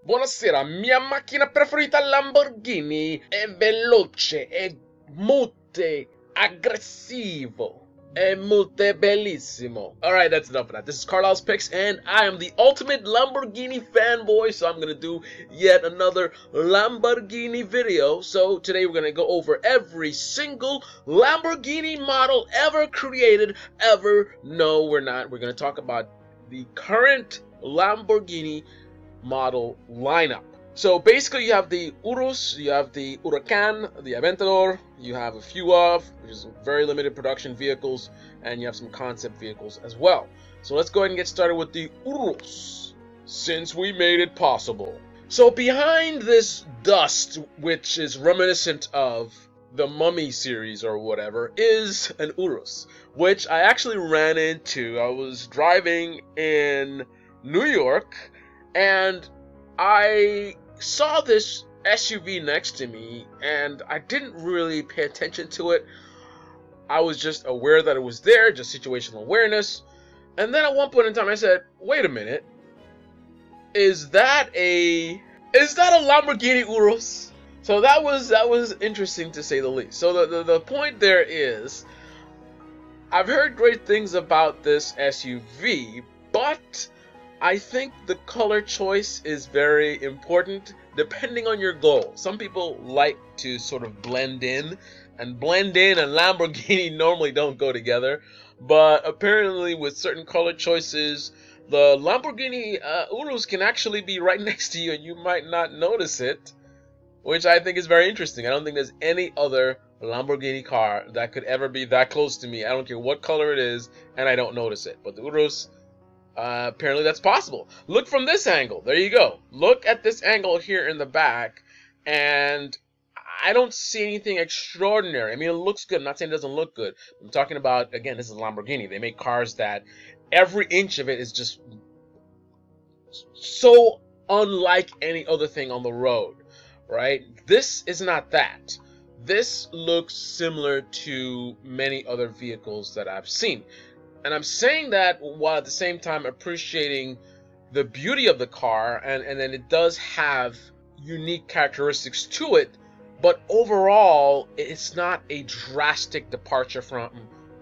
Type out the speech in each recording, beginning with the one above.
Buonasera, mia macchina preferita Lamborghini è veloce, è molto aggressivo, è molto bellissimo. Alright, that's enough of that. This is Carlisle's Picks, and I am the ultimate Lamborghini fanboy, so I'm gonna do yet another Lamborghini video. So today we're gonna go over every single Lamborghini model ever created, ever. No, we're not. We're gonna talk about the current Lamborghini model lineup. So basically you have the Urus, you have the HURACÁN, the AVENTADOR, you have a few of, which is very limited production vehicles, and you have some concept vehicles as well. So let's go ahead and get started with the Urus, since we made it possible. So behind this dust, which is reminiscent of the Mummy series or whatever, is an Urus, which I actually ran into. I was driving in New York, and I saw this SUV next to me, and I didn't really pay attention to it. I was just aware that it was there, just situational awareness. And then at one point in time I said, wait a minute, is that a Lamborghini Urus? So that was interesting to say the least. So the point there is, I've heard great things about this SUV, but I think the color choice is very important depending on your goal. Some people like to sort of blend in, and Lamborghini normally don't go together. But apparently with certain color choices, the Lamborghini Urus can actually be right next to you and you might not notice it, which I think is very interesting. I don't think there's any other Lamborghini car that could ever be that close to me. I don't care what color it is, and I don't notice it. But the Urus, apparently that's possible. Look from this angle. There you go. Look at this angle here in the back, and I don't see anything extraordinary. I mean, it looks good. I'm not saying it doesn't look good. I'm talking about, again, this is Lamborghini. They make cars that every inch of it is just so unlike any other thing on the road, right? This is not that. This looks similar to many other vehicles that I've seen. And I'm saying that while at the same time appreciating the beauty of the car, and then it does have unique characteristics to it, but overall it's not a drastic departure from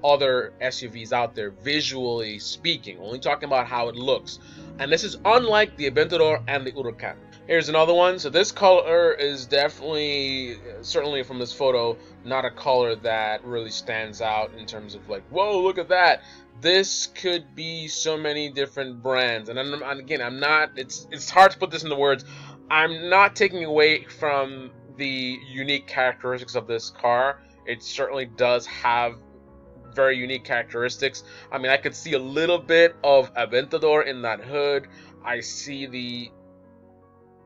other SUVs out there visually speaking, only talking about how it looks. And this is unlike the Aventador and the HURACÁN. Here's another one. So this color is definitely, certainly from this photo, not a color that really stands out in terms of like, whoa, look at that. This could be so many different brands, and again, I'm not. It's hard to put this into words. I'm not taking away from the unique characteristics of this car. It certainly does have very unique characteristics. I mean, I could see a little bit of Aventador in that hood. I see the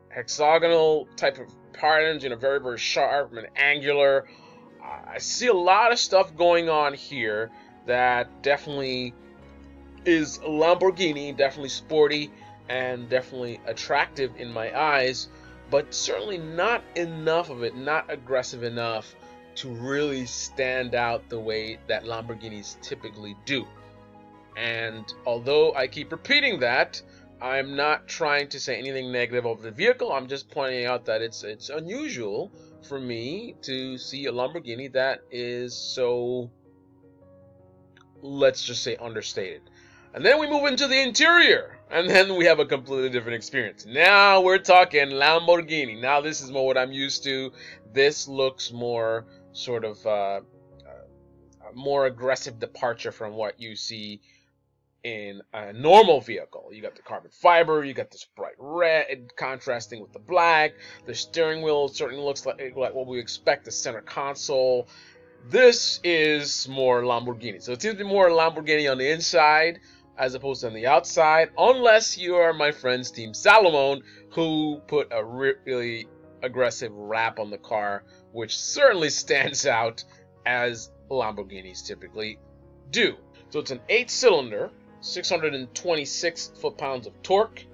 hexagonal type of patterns, you know, very, very sharp and angular. I see a lot of stuff going on here that definitely is Lamborghini, definitely sporty and definitely attractive in my eyes, but certainly not enough of it, not aggressive enough to really stand out the way that Lamborghinis typically do. And although I keep repeating that, I'm not trying to say anything negative of the vehicle. I'm just pointing out that it's unusual for me to see a Lamborghini that is so, let's just say, understated. And then we move into the interior, and then we have a completely different experience. Now we're talking Lamborghini. Now this is more what I'm used to. This looks more sort of a more aggressive departure from what you see in a normal vehicle. You got the carbon fiber, you got this bright red contrasting with the black. The steering wheel certainly looks like what we expect, the center console. This is more Lamborghini. So it seems to be more Lamborghini on the inside as opposed to on the outside, unless you are my friends Team Salomon, who put a really aggressive wrap on the car, which certainly stands out as Lamborghinis typically do. So it's an 8-cylinder, 626 foot-pounds of torque,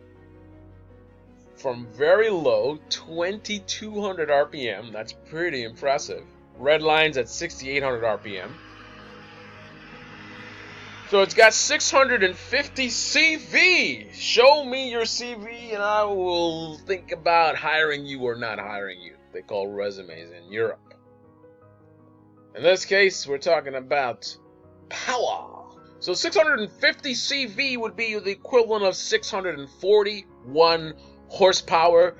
from very low, 2,200 RPM. That's pretty impressive. Red lines at 6,800 RPM. So it's got 650 CV. Show me your CV and I will think about hiring you or not hiring you. They call resumes in Europe. In this case, we're talking about power. So 650 CV would be the equivalent of 641 horsepower.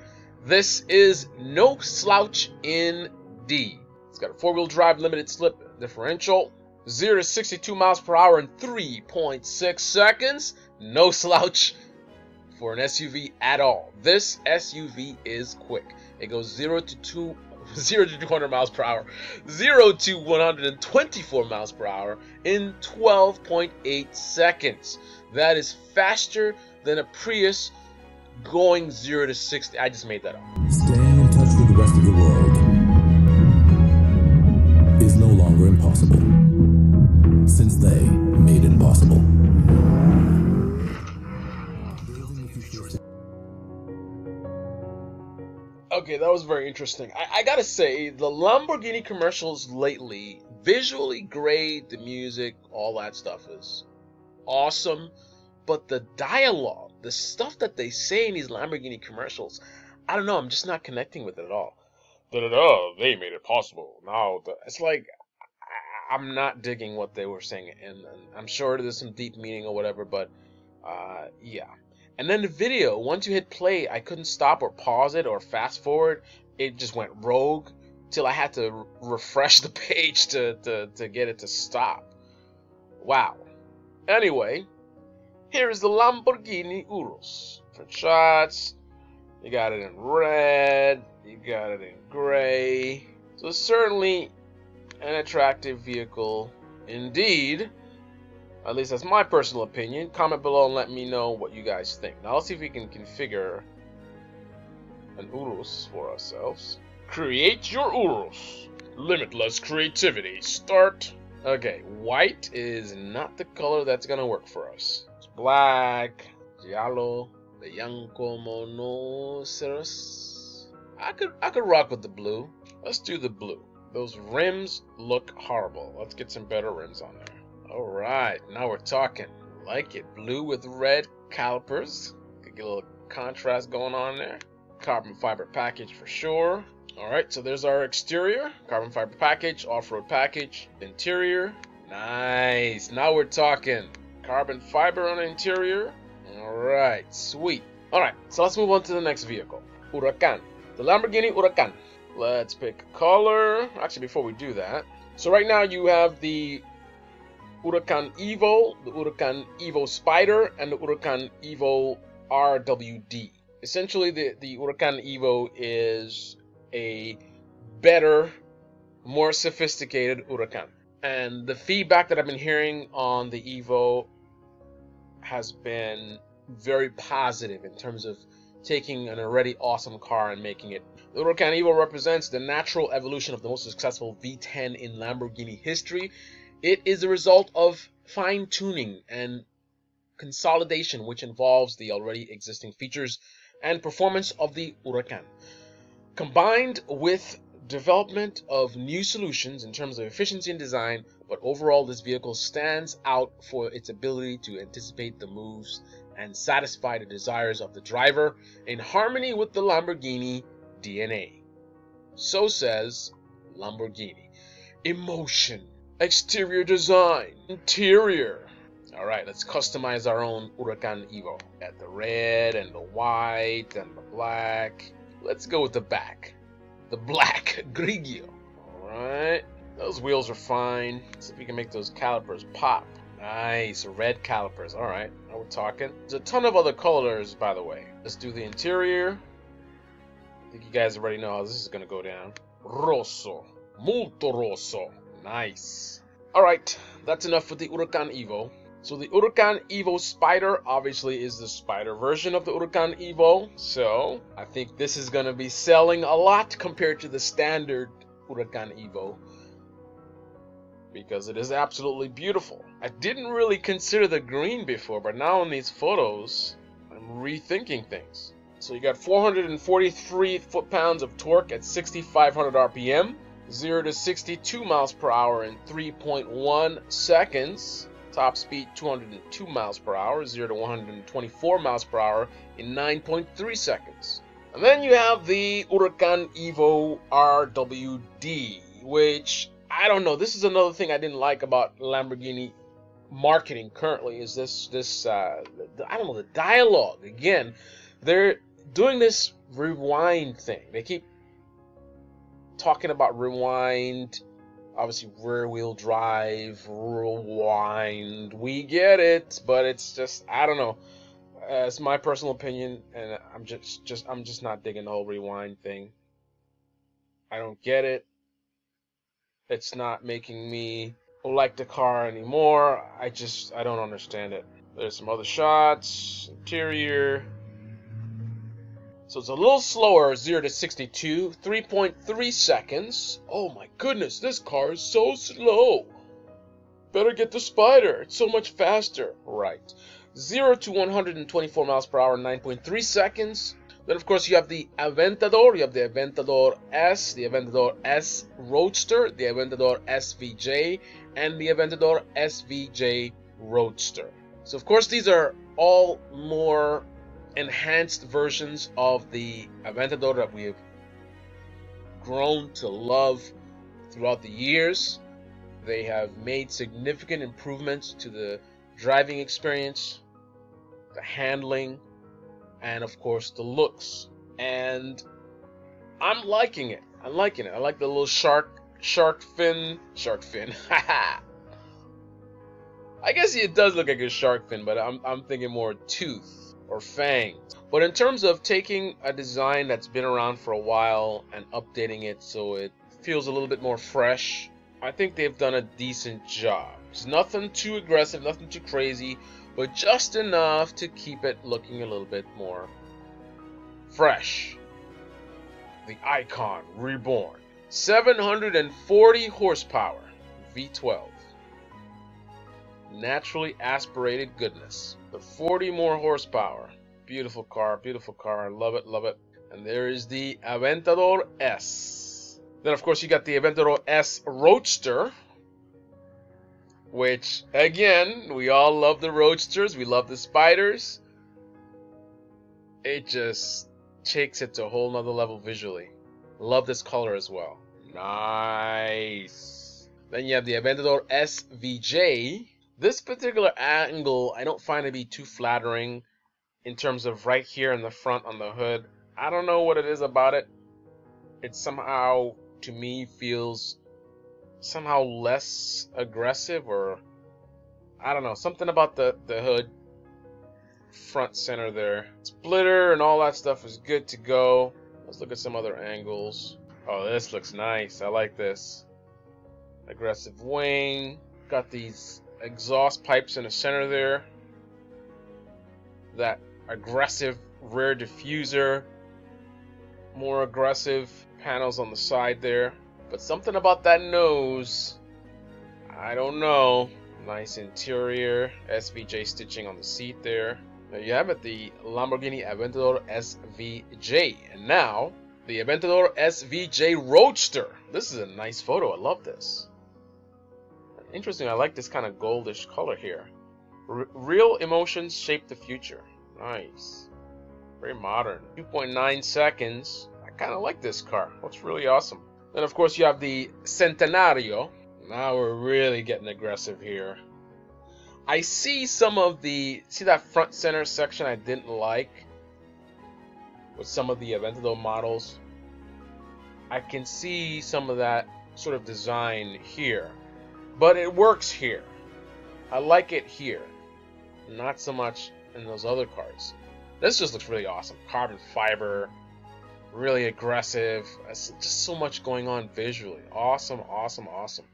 This is no slouch indeed. It's got a 4-wheel drive limited slip differential. 0 to 62 miles per hour in 3.6 seconds. No slouch for an SUV at all. This SUV is quick. It goes 0 to 200 miles per hour, 0 to 124 miles per hour in 12.8 seconds. That is faster than a Prius going 0 to 60. I just made that up. Staying in touch with the rest of the world is no longer impossible, since they made it possible. Okay, that was very interesting. I gotta say, the Lamborghini commercials lately, visually great, the music, all that stuff is awesome, but the dialogue, the stuff that they say in these Lamborghini commercials, I don't know, I'm just not connecting with it at all. They made it possible. Now, it's like, I'm not digging what they were saying, and I'm sure there's some deep meaning or whatever, but yeah. And then the video, once you hit play, I couldn't stop or pause it or fast forward. It just went rogue till I had to refresh the page to get it to stop. Wow. Anyway, here's the Lamborghini Urus. Different shots. You got it in red. You got it in gray. So certainly an attractive vehicle indeed. At least that's my personal opinion. Comment below and let me know what you guys think. Now let's see if we can configure an Urus for ourselves. Create your Urus. Limitless creativity. Start. Okay, white is not the color that's gonna work for us. It's black, giallo, bianco monoceros. I could rock with the blue. Let's do the blue. Those rims look horrible. Let's get some better rims on there. Alright, now we're talking. Like it. Blue with red calipers. Could get a little contrast going on there. Carbon fiber package for sure. Alright, so there's our exterior. Carbon fiber package, off-road package, interior. Nice. Now we're talking. Carbon fiber on the interior. Alright, sweet. Alright, so let's move on to the next vehicle. Huracan. The Lamborghini Huracan. Let's pick a color. Actually, before we do that. So right now you have the Huracan Evo, the Huracan Evo Spider, and the Huracan Evo RWD. Essentially, the Huracan Evo is a better, more sophisticated Huracan. And the feedback that I've been hearing on the Evo has been very positive in terms of taking an already awesome car and making it. The Huracan Evo represents the natural evolution of the most successful V10 in Lamborghini history. It is a result of fine-tuning and consolidation, which involves the already existing features and performance of the Huracan, combined with development of new solutions in terms of efficiency and design. But overall, this vehicle stands out for its ability to anticipate the moves and satisfy the desires of the driver in harmony with the Lamborghini DNA. So says Lamborghini. Emotion. Exterior design, interior. Alright, let's customize our own Huracan Evo. Got the red and the white and the black. Let's go with the back. The black Grigio. Alright, those wheels are fine. Let's see if we can make those calipers pop. Nice, red calipers. Alright, now we're talking. There's a ton of other colors, by the way. Let's do the interior. I think you guys already know how this is going to go down. Rosso. Molto rosso. Nice. Alright, that's enough for the Huracan Evo. So the Huracan Evo Spider obviously is the Spider version of the Huracan Evo. So I think this is going to be selling a lot compared to the standard Huracan Evo, because it is absolutely beautiful. I didn't really consider the green before, but now in these photos, I'm rethinking things. So you got 443 foot-pounds of torque at 6,500 RPM. 0 to 62 miles per hour in 3.1 seconds. Top speed 202 miles per hour, 0 to 124 miles per hour in 9.3 seconds. And then you have the Huracan Evo RWD, which I don't know. This is another thing I didn't like about Lamborghini marketing currently, is this I don't know, the dialogue. Again, they're doing this rewind thing. They keep talking about rewind, obviously rear wheel drive, rewind. We get it, but it's just, I don't know. It's my personal opinion, and I'm just not digging the whole rewind thing. I don't get it. It's not making me like the car anymore. I don't understand it. There's some other shots, interior. So it's a little slower, 0 to 62, 3.3 seconds. Oh my goodness, this car is so slow. Better get the Spider, it's so much faster. Right. 0 to 124 miles per hour, 9.3 seconds. Then of course you have the Aventador, you have the Aventador S, the Aventador S Roadster, the Aventador SVJ, and the Aventador SVJ Roadster. So of course these are all more enhanced versions of the Aventador that we have grown to love throughout the years. They have made significant improvements to the driving experience, the handling, and of course the looks. And I'm liking it. I'm liking it. I like the little shark fin. I guess it does look like a shark fin, but I'm thinking more tooth or fangs. But in terms of taking a design that's been around for a while and updating it so it feels a little bit more fresh, I think they've done a decent job. It's nothing too aggressive, nothing too crazy, but just enough to keep it looking a little bit more fresh. The Icon Reborn. 740 horsepower, V12. Naturally aspirated goodness. The 40 more horsepower. Beautiful car, I love it, love it. And there is the Aventador S. Then of course you got the Aventador S Roadster, which again, we all love the Roadsters, we love the Spiders. It just takes it to a whole nother level visually. Love this color as well. Nice. Then you have the Aventador SVJ. This particular angle I don't find to be too flattering in terms of right here in the front on the hood. I don't know what it is about it. It somehow, to me, feels somehow less aggressive, or I don't know, something about the hood front center there. Splitter and all that stuff is good to go. Let's look at some other angles. Oh, this looks nice. I like this. Aggressive wing. Got these exhaust pipes in the center there. That aggressive rear diffuser. More aggressive panels on the side there. But something about that nose, I don't know. Nice interior. SVJ stitching on the seat there. There you have it, the Lamborghini Aventador SVJ. And now, the Aventador SVJ Roadster. This is a nice photo. I love this. Interesting. I like this kind of goldish color here. Real emotions shape the future. Nice. Very modern. 2.9 seconds. I kind of like this car. Looks really awesome. Then, of course, you have the Centenario. Now we're really getting aggressive here. I see some of the... See that front center section I didn't like? With some of the Aventador models. I can see some of that sort of design here. But it works here. I like it here. Not so much in those other cars. This just looks really awesome. Carbon fiber. Really aggressive. It's just so much going on visually. Awesome, awesome, awesome.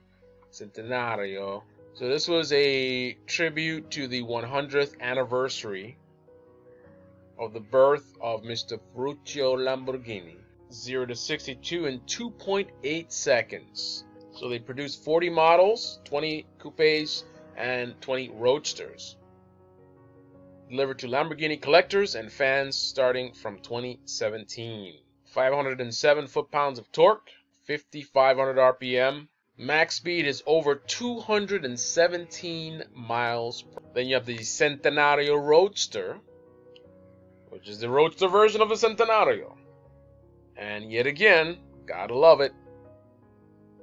Centenario. So this was a tribute to the 100th anniversary of the birth of Mr. Ferruccio Lamborghini. 0 to 62 in 2.8 seconds. So they produced 40 models, 20 coupes, and 20 roadsters. Delivered to Lamborghini collectors and fans starting from 2017. 507 foot-pounds of torque, 5,500 RPM. Max speed is over 217 miles. Then you have the Centenario Roadster, which is the roadster version of the Centenario. And yet again, gotta love it.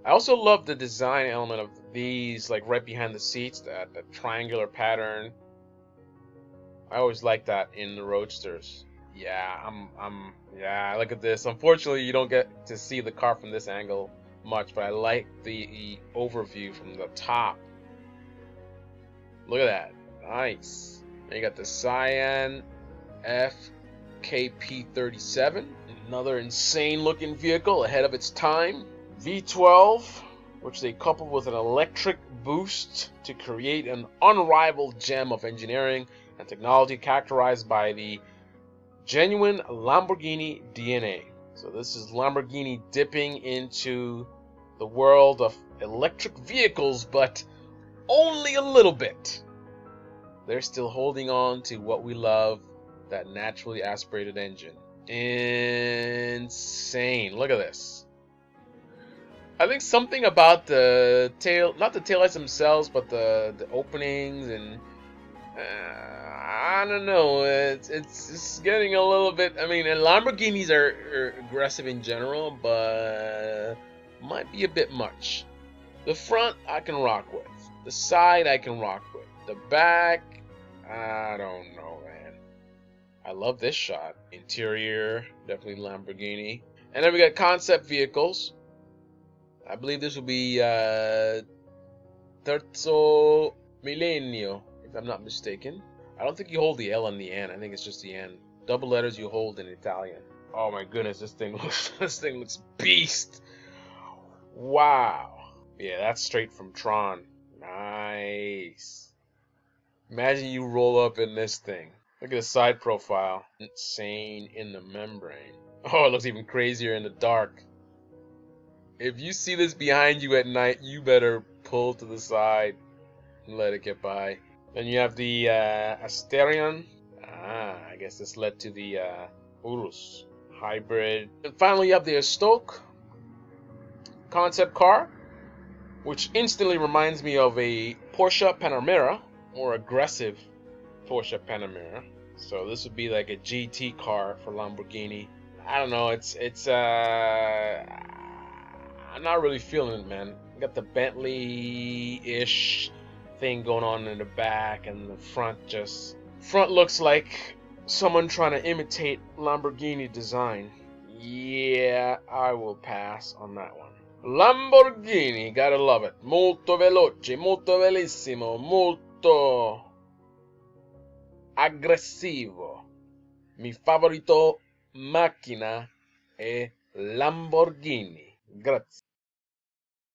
I also love the design element of these, like right behind the seats, that triangular pattern. I always like that in the Roadsters. Yeah, yeah, look at this. Unfortunately, you don't get to see the car from this angle much, but I like the overview from the top. Look at that. Nice. Then you got the Cyan FKP37. Another insane looking vehicle ahead of its time. V12, which they coupled with an electric boost to create an unrivaled gem of engineering and technology characterized by the genuine Lamborghini DNA. So this is Lamborghini dipping into the world of electric vehicles, but only a little bit. They're still holding on to what we love, that naturally aspirated engine. Insane. Look at this. I think something about the tail, not the taillights themselves, but the openings, and I don't know, it's getting a little bit, I mean, and Lamborghinis are aggressive in general, but might be a bit much. The front I can rock with. The side I can rock with. The back, I don't know, man. I love this shot. Interior, definitely Lamborghini. And then we got concept vehicles. I believe this will be Terzo Millennio, if I'm not mistaken. I don't think you hold the L on the N. I think it's just the N. Double letters you hold in Italian. Oh my goodness, this thing looks beast. Wow. Yeah, that's straight from Tron. Nice. Imagine you roll up in this thing. Look at the side profile. Insane in the membrane. Oh, it looks even crazier in the dark. If you see this behind you at night, you better pull to the side and let it get by. Then you have the Asterion. I guess this led to the Urus hybrid. And finally, you have the Stoke concept car, which instantly reminds me of a Porsche Panamera, more aggressive Porsche Panamera. So this would be like a GT car for Lamborghini. I don't know. I'm not really feeling it, man. Got the Bentley-ish thing going on in the back, and the front looks like someone trying to imitate Lamborghini design. Yeah, I will pass on that one. Lamborghini, gotta love it. Molto veloce, molto velissimo, molto aggressivo. Mi favorito macchina è Lamborghini. Grazie.